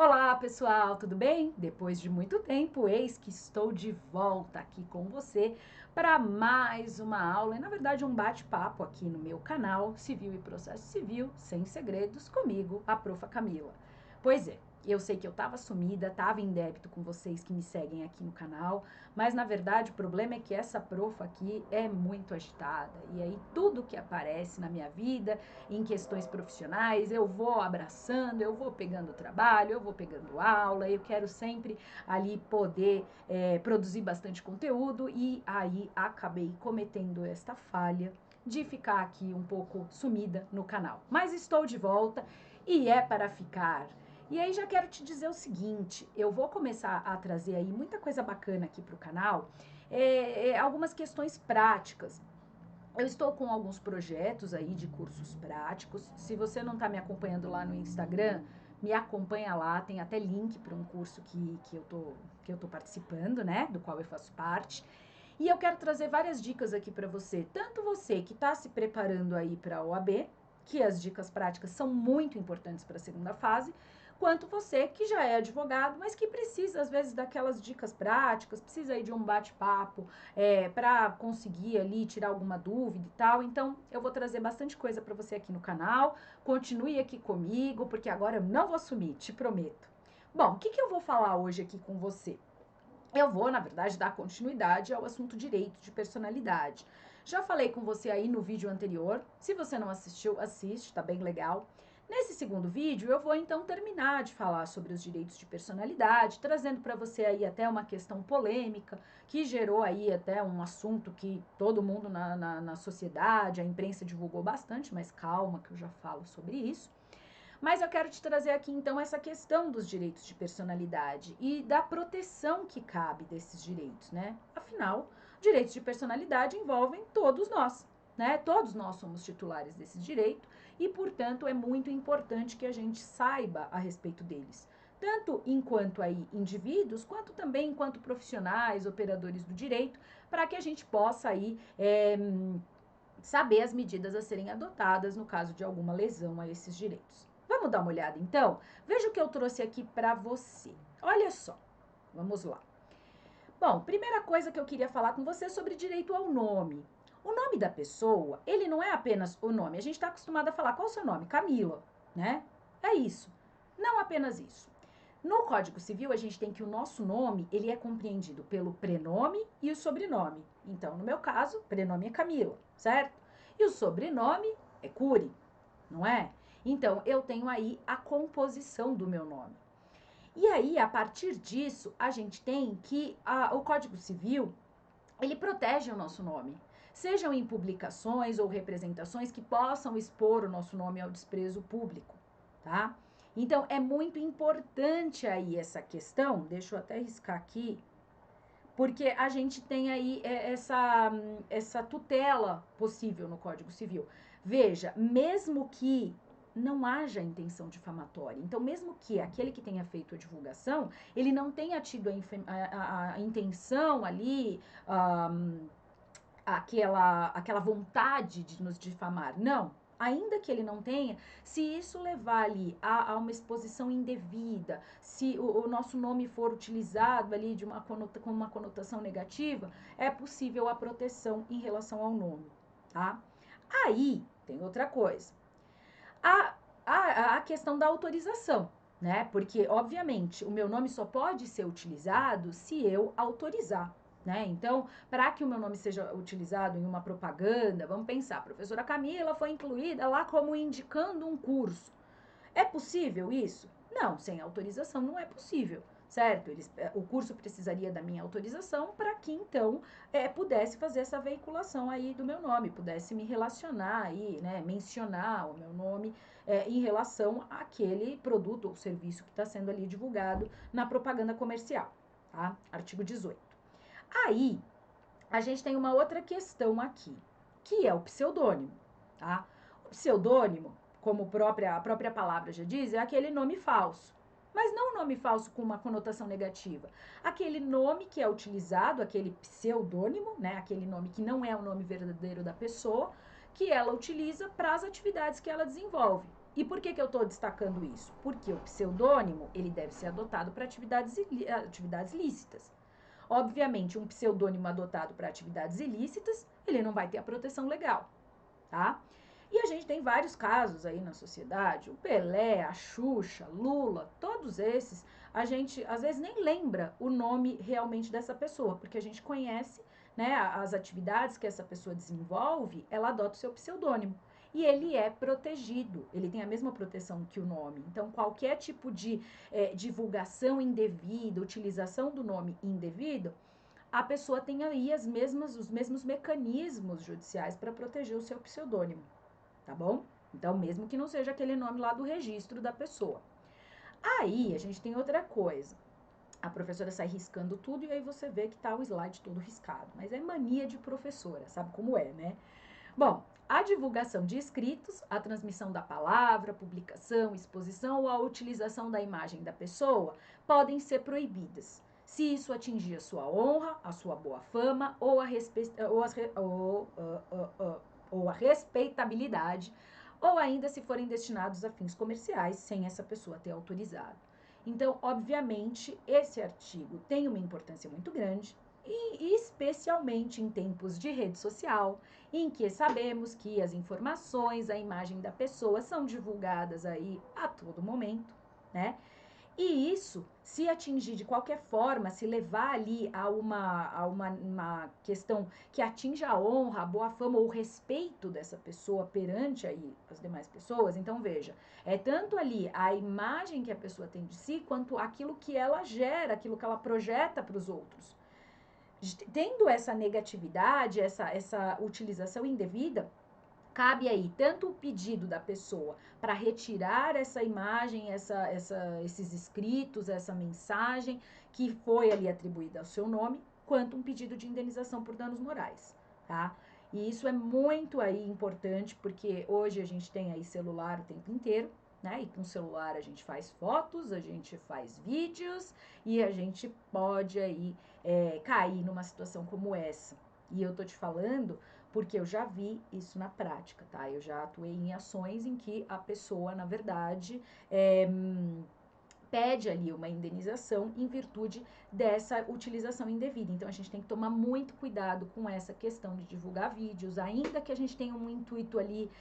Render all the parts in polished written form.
Olá, pessoal, tudo bem? Depois de muito tempo, eis que estou de volta aqui com você para mais uma aula, e na verdade um bate-papo aqui no meu canal Civil e Processo Civil, sem segredos, comigo, a Profa Camila. Pois é, eu sei que eu estava sumida, estava em débito com vocês que me seguem aqui no canal, mas na verdade o problema é que essa profa aqui é muito agitada, e aí tudo que aparece na minha vida, em questões profissionais, eu vou abraçando, eu vou pegando trabalho, eu vou pegando aula, eu quero sempre ali poder produzir bastante conteúdo e aí acabei cometendo esta falha de ficar aqui um pouco sumida no canal. Mas estou de volta e é para ficar. E aí já quero te dizer o seguinte, eu vou começar a trazer aí muita coisa bacana aqui para o canal, algumas questões práticas. Eu estou com alguns projetos aí de cursos práticos. Se você não está me acompanhando lá no Instagram, me acompanha lá, tem até link para um curso que eu tô participando, né? Do qual eu faço parte. E eu quero trazer várias dicas aqui para você. Tanto você que está se preparando aí para a OAB, que as dicas práticas são muito importantes para a segunda fase, quanto você que já é advogado, mas que precisa, às vezes, daquelas dicas práticas, precisa aí de um bate-papo para conseguir ali tirar alguma dúvida e tal. Então, eu vou trazer bastante coisa para você aqui no canal. Continue aqui comigo, porque agora eu não vou sumir, te prometo. Bom, o que eu vou falar hoje aqui com você? Eu vou, na verdade, dar continuidade ao assunto direito de personalidade. Já falei com você aí no vídeo anterior. Se você não assistiu, assiste, tá bem legal. Nesse segundo vídeo, eu vou então terminar de falar sobre os direitos de personalidade, trazendo para você aí até uma questão polêmica, que gerou aí até um assunto que todo mundo na sociedade, a imprensa divulgou bastante, mas calma que eu já falo sobre isso. Mas eu quero te trazer aqui então essa questão dos direitos de personalidade e da proteção que cabe desses direitos, né? Afinal, direitos de personalidade envolvem todos nós, né? Todos nós somos titulares desse direito e, portanto, é muito importante que a gente saiba a respeito deles. Tanto enquanto aí indivíduos, quanto também enquanto profissionais, operadores do direito, para que a gente possa aí saber as medidas a serem adotadas no caso de alguma lesão a esses direitos. Vamos dar uma olhada então? Veja o que eu trouxe aqui para você. Olha só, vamos lá. Bom, primeira coisa que eu queria falar com você é sobre direito ao nome. O nome da pessoa, ele não é apenas o nome. A gente está acostumado a falar, qual é o seu nome? Camila, né? É isso. Não apenas isso. No Código Civil, a gente tem que o nosso nome, ele é compreendido pelo prenome e o sobrenome. Então, no meu caso, prenome é Camila, certo? E o sobrenome é Cury, não é? Então, eu tenho aí a composição do meu nome. E aí, a partir disso, a gente tem que o Código Civil, ele protege o nosso nome. Sejam em publicações ou representações que possam expor o nosso nome ao desprezo público, tá? Então, é muito importante aí essa questão, deixa eu até riscar aqui, porque a gente tem aí essa tutela possível no Código Civil. Veja, mesmo que não haja intenção difamatória. Então, mesmo que aquele que tenha feito a divulgação, ele não tenha tido a intenção ali, aquela vontade de nos difamar. Não. Ainda que ele não tenha, se isso levar ali a uma exposição indevida, se o nosso nome for utilizado ali com uma conotação negativa, é possível a proteção em relação ao nome, tá? Aí, tem outra coisa. A questão da autorização, né? Porque, obviamente, o meu nome só pode ser utilizado se eu autorizar. Né? Então, para que o meu nome seja utilizado em uma propaganda, vamos pensar, a professora Camila foi incluída lá como indicando um curso. É possível isso? Não, sem autorização não é possível, certo? O curso precisaria da minha autorização para que então pudesse fazer essa veiculação aí do meu nome, pudesse me relacionar aí, né, mencionar o meu nome em relação àquele produto ou serviço que está sendo ali divulgado na propaganda comercial, tá? Artigo 18. Aí, a gente tem uma outra questão aqui, que é o pseudônimo, tá? O pseudônimo, como a própria palavra já diz, é aquele nome falso. Mas não um nome falso com uma conotação negativa. Aquele nome que é utilizado, aquele pseudônimo, né? Aquele nome que não é o nome verdadeiro da pessoa, que ela utiliza para as atividades que ela desenvolve. E por que eu estou destacando isso? Porque o pseudônimo, ele deve ser adotado para atividades lícitas. Obviamente, um pseudônimo adotado para atividades ilícitas, ele não vai ter a proteção legal, tá? E a gente tem vários casos aí na sociedade, o Pelé, a Xuxa, Lula, todos esses, a gente às vezes nem lembra o nome realmente dessa pessoa, porque a gente conhece, né, as atividades que essa pessoa desenvolve, ela adota o seu pseudônimo. E ele é protegido, ele tem a mesma proteção que o nome. Então, qualquer tipo de divulgação indevida, utilização do nome indevido, a pessoa tem aí os mesmos mecanismos judiciais para proteger o seu pseudônimo, tá bom? Então, mesmo que não seja aquele nome lá do registro da pessoa. Aí, a gente tem outra coisa. A professora sai riscando tudo e aí você vê que tá o slide todo riscado. Mas é mania de professora, sabe como é, né? Bom, a divulgação de escritos, a transmissão da palavra, publicação, exposição ou a utilização da imagem da pessoa podem ser proibidas, se isso atingir a sua honra, a sua boa fama ou a respeitabilidade, ou ainda se forem destinados a fins comerciais sem essa pessoa ter autorizado. Então, obviamente, esse artigo tem uma importância muito grande, e especialmente em tempos de rede social, em que sabemos que as informações, a imagem da pessoa são divulgadas aí a todo momento, né? E isso, se atingir de qualquer forma, se levar ali a uma questão que atinja a honra, a boa fama ou o respeito dessa pessoa perante aí as demais pessoas, então veja, é tanto ali a imagem que a pessoa tem de si, quanto aquilo que ela gera, aquilo que ela projeta para os outros. Tendo essa negatividade, essa utilização indevida, cabe aí tanto o pedido da pessoa para retirar essa imagem, esses escritos, essa mensagem que foi ali atribuída ao seu nome, quanto um pedido de indenização por danos morais, tá? E isso é muito aí importante, porque hoje a gente tem aí celular o tempo inteiro, né? E com o celular a gente faz fotos, a gente faz vídeos e a gente pode aí cair numa situação como essa. E eu tô te falando porque eu já vi isso na prática, tá? Eu já atuei em ações em que a pessoa, na verdade, pede ali uma indenização em virtude dessa utilização indevida. Então, a gente tem que tomar muito cuidado com essa questão de divulgar vídeos, ainda que a gente tenha um intuito ali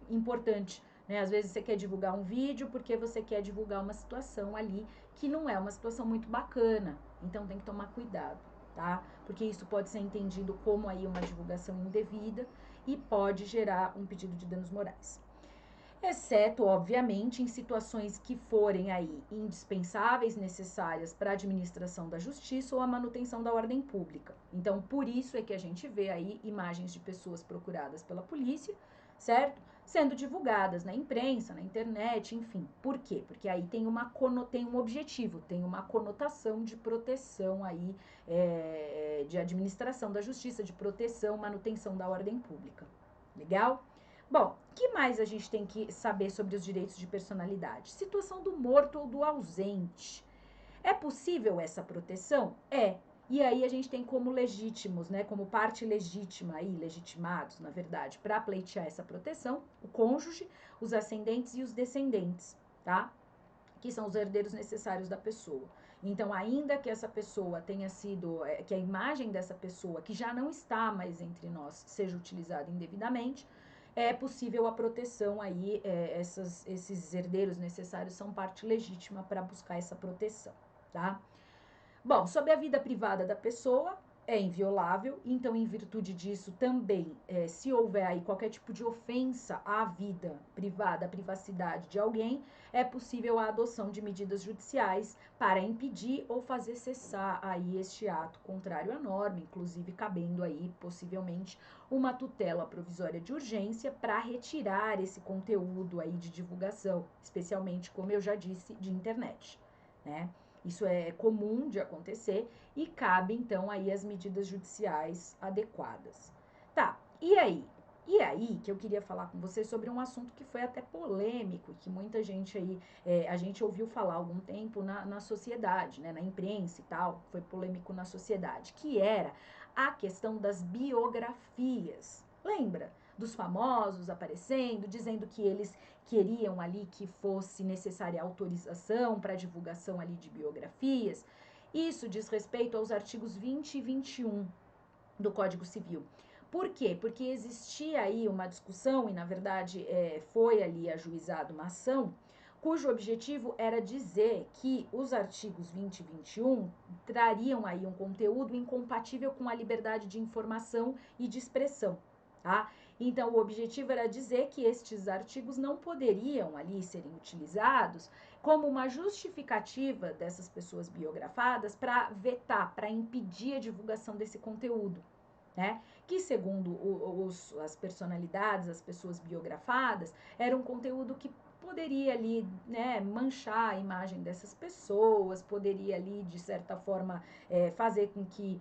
importante, né? Às vezes você quer divulgar um vídeo porque você quer divulgar uma situação ali que não é uma situação muito bacana. Então, tem que tomar cuidado, tá? Porque isso pode ser entendido como aí uma divulgação indevida e pode gerar um pedido de danos morais. Exceto, obviamente, em situações que forem aí indispensáveis, necessárias para a administração da justiça ou a manutenção da ordem pública. Então, por isso é que a gente vê aí imagens de pessoas procuradas pela polícia, certo? Sendo divulgadas na imprensa, na internet, enfim. Por quê? Porque aí tem um objetivo, tem uma conotação de proteção aí, de administração da justiça, de proteção, manutenção da ordem pública. Legal? Bom, o que mais a gente tem que saber sobre os direitos de personalidade? Situação do morto ou do ausente. É possível essa proteção? É. E aí a gente tem como legítimos, né, como parte legítima aí, legitimados, na verdade, para pleitear essa proteção, o cônjuge, os ascendentes e os descendentes, tá? Que são os herdeiros necessários da pessoa. Então, ainda que essa pessoa tenha sido, que a imagem dessa pessoa, que já não está mais entre nós, seja utilizada indevidamente, é possível a proteção aí, esses herdeiros necessários são parte legítima para buscar essa proteção, tá? Bom, sobre a vida privada da pessoa, é inviolável, então, em virtude disso, também, se houver aí qualquer tipo de ofensa à vida privada, à privacidade de alguém, é possível a adoção de medidas judiciais para impedir ou fazer cessar aí este ato contrário à norma, inclusive cabendo aí, possivelmente, uma tutela provisória de urgência para retirar esse conteúdo aí de divulgação, especialmente, como eu já disse, de internet, né? Isso é comum de acontecer e cabe então aí as medidas judiciais adequadas. Tá, e aí? E aí que eu queria falar com você sobre um assunto que foi até polêmico, que muita gente aí, a gente ouviu falar há algum tempo na sociedade, né, na imprensa e tal, foi polêmico na sociedade, que era a questão das biografias. Lembra dos famosos aparecendo, dizendo que eles queriam ali que fosse necessária autorização para divulgação ali de biografias. Isso diz respeito aos artigos 20 e 21 do Código Civil. Por quê? Porque existia aí uma discussão e, na verdade, foi ali ajuizada uma ação cujo objetivo era dizer que os artigos 20 e 21 trariam aí um conteúdo incompatível com a liberdade de informação e de expressão, tá? Então, o objetivo era dizer que estes artigos não poderiam ali serem utilizados como uma justificativa dessas pessoas biografadas para vetar, para impedir a divulgação desse conteúdo, né? Que segundo as personalidades, as pessoas biografadas, era um conteúdo que poderia ali, né, manchar a imagem dessas pessoas, poderia ali, de certa forma, fazer com que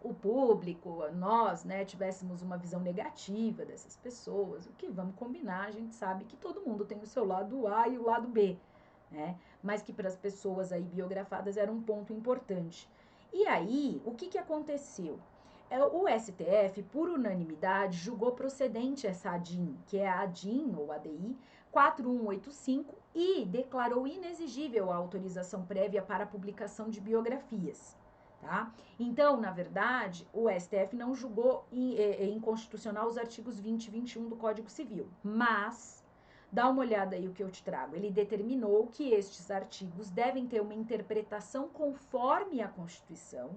o público, nós, né, tivéssemos uma visão negativa dessas pessoas. O que vamos combinar, a gente sabe que todo mundo tem o seu lado A e o lado B, né? Mas que para as pessoas aí biografadas era um ponto importante. E aí, o que aconteceu? O STF, por unanimidade, julgou procedente essa ADIM, que é a ADIM, ou ADI, 4185, e declarou inexigível a autorização prévia para a publicação de biografias, tá? Então, na verdade, o STF não julgou inconstitucional os artigos 20 e 21 do Código Civil, mas dá uma olhada aí o que eu te trago. Ele determinou que estes artigos devem ter uma interpretação conforme a Constituição,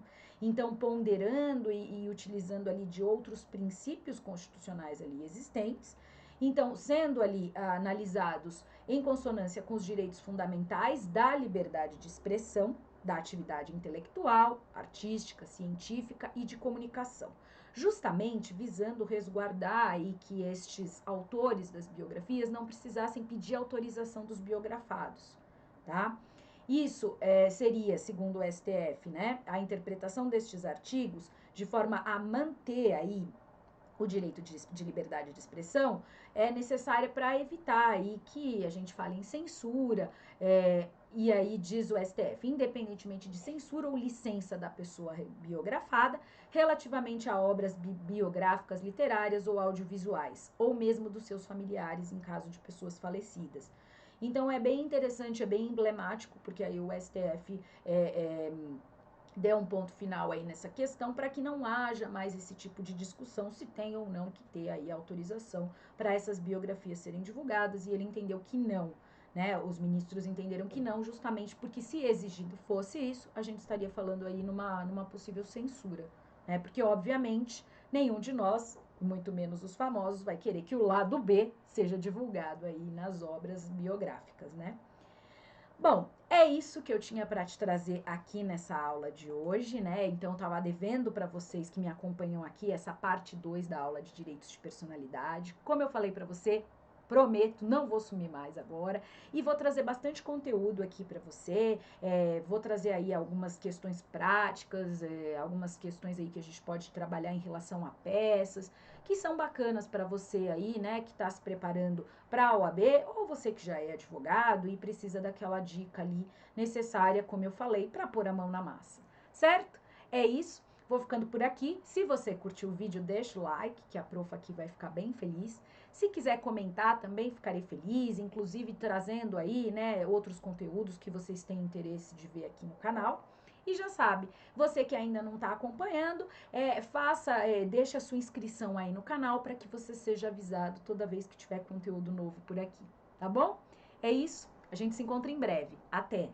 então ponderando e utilizando ali de outros princípios constitucionais ali existentes, então sendo ali analisados em consonância com os direitos fundamentais da liberdade de expressão, da atividade intelectual, artística, científica e de comunicação, justamente visando resguardar aí que estes autores das biografias não precisassem pedir autorização dos biografados, tá? Isso seria, segundo o STF, né, a interpretação destes artigos de forma a manter aí o direito de liberdade de expressão é necessária para evitar aí que a gente fale em censura, e aí diz o STF, independentemente de censura ou licença da pessoa biografada, relativamente a obras biográficas literárias ou audiovisuais, ou mesmo dos seus familiares em caso de pessoas falecidas. Então é bem interessante, é bem emblemático, porque aí o STF dê um ponto final aí nessa questão para que não haja mais esse tipo de discussão se tem ou não que ter aí autorização para essas biografias serem divulgadas, e ele entendeu que não, né? Os ministros entenderam que não, justamente porque se exigido fosse isso, a gente estaria falando aí numa possível censura, né? Porque obviamente nenhum de nós, muito menos os famosos, vai querer que o lado B seja divulgado aí nas obras biográficas, né? Bom, é isso que eu tinha para te trazer aqui nessa aula de hoje, né? Então, estava devendo para vocês que me acompanham aqui essa parte 2 da aula de direitos de personalidade. Como eu falei para você, prometo, não vou sumir mais agora e vou trazer bastante conteúdo aqui para você. Vou trazer aí algumas questões práticas, algumas questões aí que a gente pode trabalhar em relação a peças, que são bacanas para você aí, né, que está se preparando para a OAB, ou você que já é advogado e precisa daquela dica ali necessária, como eu falei, para pôr a mão na massa, certo? É isso. Vou ficando por aqui. Se você curtiu o vídeo, deixa o like, que a profa aqui vai ficar bem feliz. Se quiser comentar, também ficarei feliz, inclusive trazendo aí, né, outros conteúdos que vocês têm interesse de ver aqui no canal. E já sabe, você que ainda não está acompanhando, deixa a sua inscrição aí no canal para que você seja avisado toda vez que tiver conteúdo novo por aqui, tá bom? É isso, a gente se encontra em breve. Até!